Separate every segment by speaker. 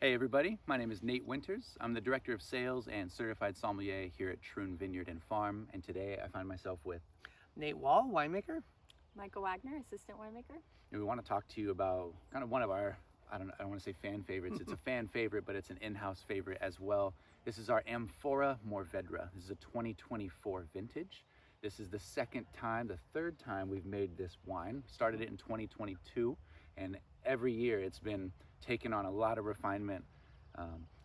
Speaker 1: Hey everybody, my name is Nate Winters. I'm the Director of Sales and Certified Sommelier here at Troon Vineyard and Farm, and today I find myself with
Speaker 2: Nate Wall, winemaker.
Speaker 3: Michael Wagner, assistant winemaker.
Speaker 1: and we want to talk to you about kind of one of our, I don't want to say fan favorites. It's a fan favorite, but it's an in-house favorite as well. This is our Amphora Mourvèdre. This is a 2024 vintage. This is the third time we've made this wine. Started it in 2022, and every year it's been taken on a lot of refinement.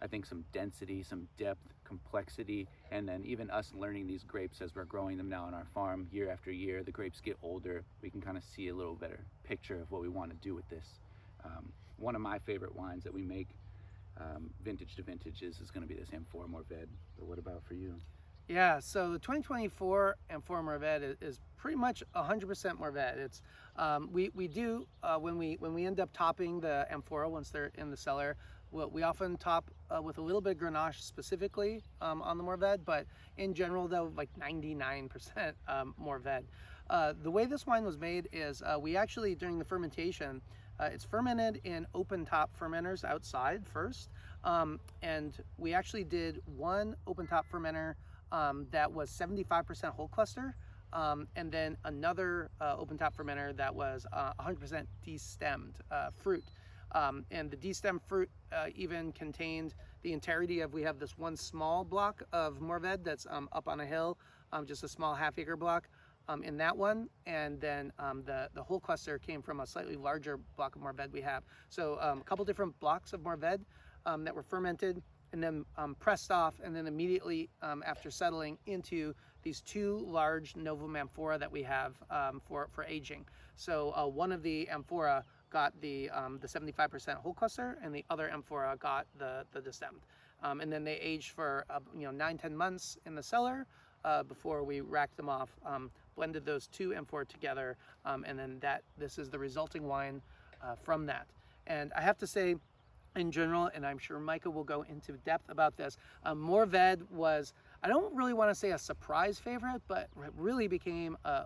Speaker 1: I think some density, some depth, complexity, and then even us learning these grapes as we're growing them now on our farm year after year. The grapes get older. We can kind of see a little better picture of what we want to do with this. One of my favorite wines that we make, vintage to vintage, is going to be this Amphora Mourvèdre. But what about for you?
Speaker 2: Yeah, so the 2024 Amphora Mourvèdre is pretty much 100% Mourvèdre. It's we do when we end up topping the Amphora once they're in the cellar, we often top with a little bit of Grenache specifically on the Mourvèdre, but in general though, like 99% Mourvèdre. The way this wine was made is we actually, during the fermentation, it's fermented in open top fermenters outside first, and we actually did one open top fermenter that was 75% whole cluster, and then another open top fermenter that was 100% destemmed fruit. And the destemmed fruit even contained the entirety of, we have this one small block of Mourvèdre that's up on a hill, just a small half-acre block in that one, and then the whole cluster came from a slightly larger block of Mourvèdre we have. So a couple different blocks of Mourvèdre that were fermented and then pressed off, and then immediately after settling into these two large Novum Amphora that we have for aging. So one of the Amphora got the 75% whole cluster, and the other Amphora got the destemmed. And then they aged for 9-10 months in the cellar before we racked them off, blended those two Amphora together, and then this is the resulting wine from that. And I have to say, in general, and I'm sure Micah will go into depth about this, Mourvèdre was, I don't really want to say a surprise favorite, but it really became a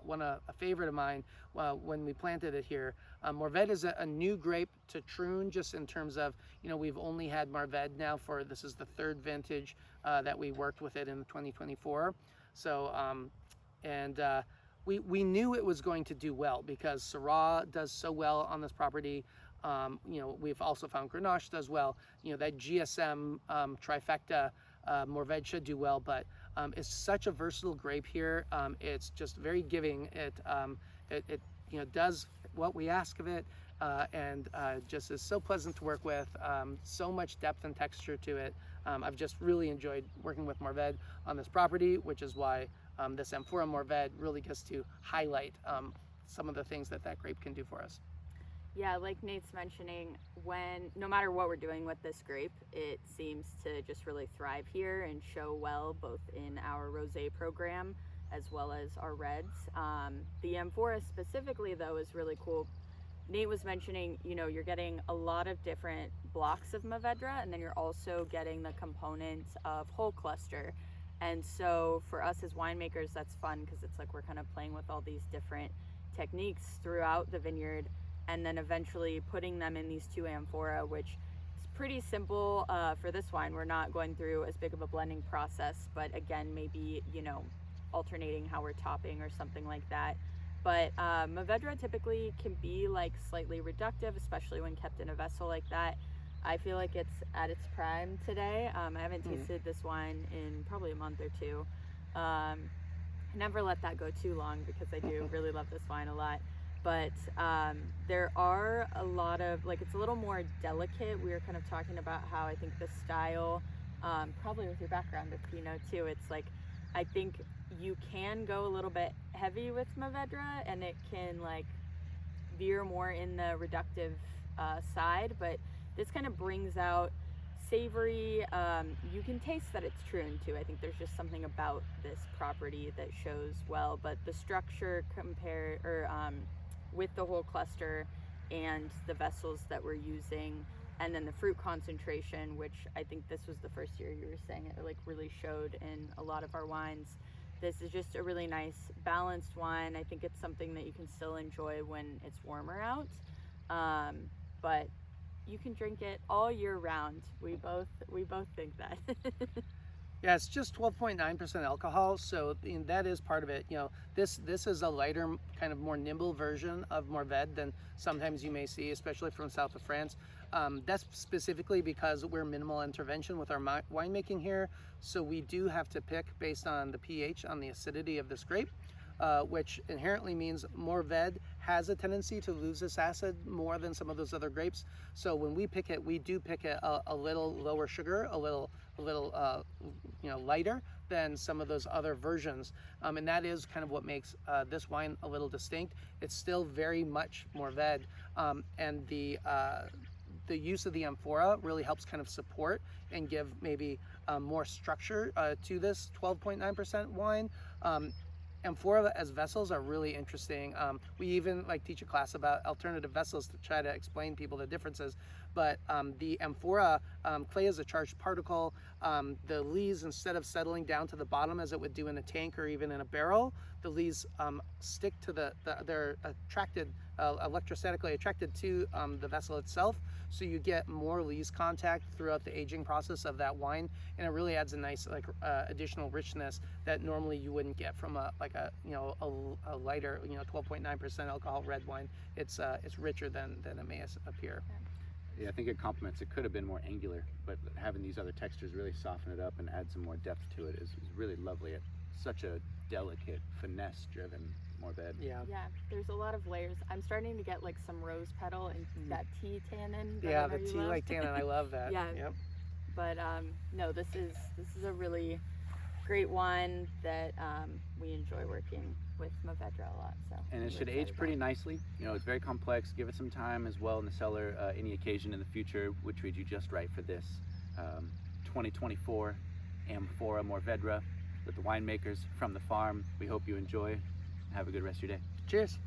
Speaker 2: favorite of mine when we planted it here. Mourvèdre is a new grape to Troon, just in terms of, we've only had Mourvèdre now this is the third vintage that we worked with it in 2024. So, we knew it was going to do well because Syrah does so well on this property. We've also found Grenache does well. That GSM trifecta, Mourvèdre should do well, but it's such a versatile grape here. It's just very giving. It does what we ask of it, and just is so pleasant to work with. So much depth and texture to it. I've just really enjoyed working with Mourvèdre on this property, which is why this Amphora Mourvèdre really gets to highlight some of the things that grape can do for us.
Speaker 3: Yeah, like Nate's mentioning, no matter what we're doing with this grape, it seems to just really thrive here and show well both in our rosé program as well as our reds. The Amphora specifically though is really cool. Nate was mentioning, you're getting a lot of different blocks of Mourvèdre, and then you're also getting the components of whole cluster. And so for us as winemakers, that's fun because it's like we're kind of playing with all these different techniques throughout the vineyard, and then eventually putting them in these two Amphora, which is pretty simple for this wine. We're not going through as big of a blending process, but again, maybe, alternating how we're topping or something like that. But Mourvèdre typically can be like slightly reductive, especially when kept in a vessel like that. I feel like it's at its prime today. I haven't tasted this wine in probably a month or two. I never let that go too long because I do really love this wine a lot. But there are a lot of, it's a little more delicate. We were kind of talking about how I think the style, probably with your background of Pinot too, it's like, I think you can go a little bit heavy with Mourvèdre and it can veer more in the reductive side, but this kind of brings out savory. You can taste that it's Troon too. I think there's just something about this property that shows well, but the structure with the whole cluster and the vessels that we're using, and then the fruit concentration, which I think this was the first year you were saying it really showed in a lot of our wines. This is just a really nice balanced wine. I think it's something that you can still enjoy when it's warmer out, but you can drink it all year round. We both think that.
Speaker 2: Yeah, it's just 12.9% alcohol, so that is part of it. You know, this is a lighter, kind of more nimble version of Mourvèdre than sometimes you may see, especially from south of France. That's specifically because we're minimal intervention with our winemaking here, so we do have to pick based on the pH, on the acidity of this grape, which inherently means Mourvèdre has a tendency to lose this acid more than some of those other grapes. So when we pick it, we do pick it a little lower sugar, a little you know, lighter than some of those other versions, and that is kind of what makes this wine a little distinct. It's still very much Mourvèdre, and the use of the amphora really helps kind of support and give maybe more structure to this 12.9% wine. Amphora as vessels are really interesting. We even teach a class about alternative vessels to try to explain people the differences. But the amphora, clay is a charged particle. The lees, instead of settling down to the bottom as it would do in a tank or even in a barrel, the lees stick to they're attracted, electrostatically attracted to the vessel itself. So you get more lees contact throughout the aging process of that wine, and it really adds a nice additional richness that normally you wouldn't get from a lighter 12.9% alcohol red wine. It's richer than it may appear.
Speaker 1: Yeah, I think it complements. It could have been more angular, but having these other textures really soften it up and add some more depth to it is really lovely. It's such a delicate, finesse-driven Mourvèdre.
Speaker 2: Yeah.
Speaker 3: Yeah, there's a lot of layers. I'm starting to get some rose petal and that tea tannin.
Speaker 2: Yeah, the tea tannin. I love that.
Speaker 3: Yeah.
Speaker 2: Yep.
Speaker 3: But no, this is a really great one that we enjoy working with Mourvèdre a lot. So.
Speaker 1: And it should age pretty nicely. You know, it's very complex. Give it some time as well in the cellar. Any occasion in the future would treat you just right for this. 2024 Amphora Mourvèdre with the winemakers from the farm. We hope you enjoy. Have a good rest of your day.
Speaker 2: Cheers.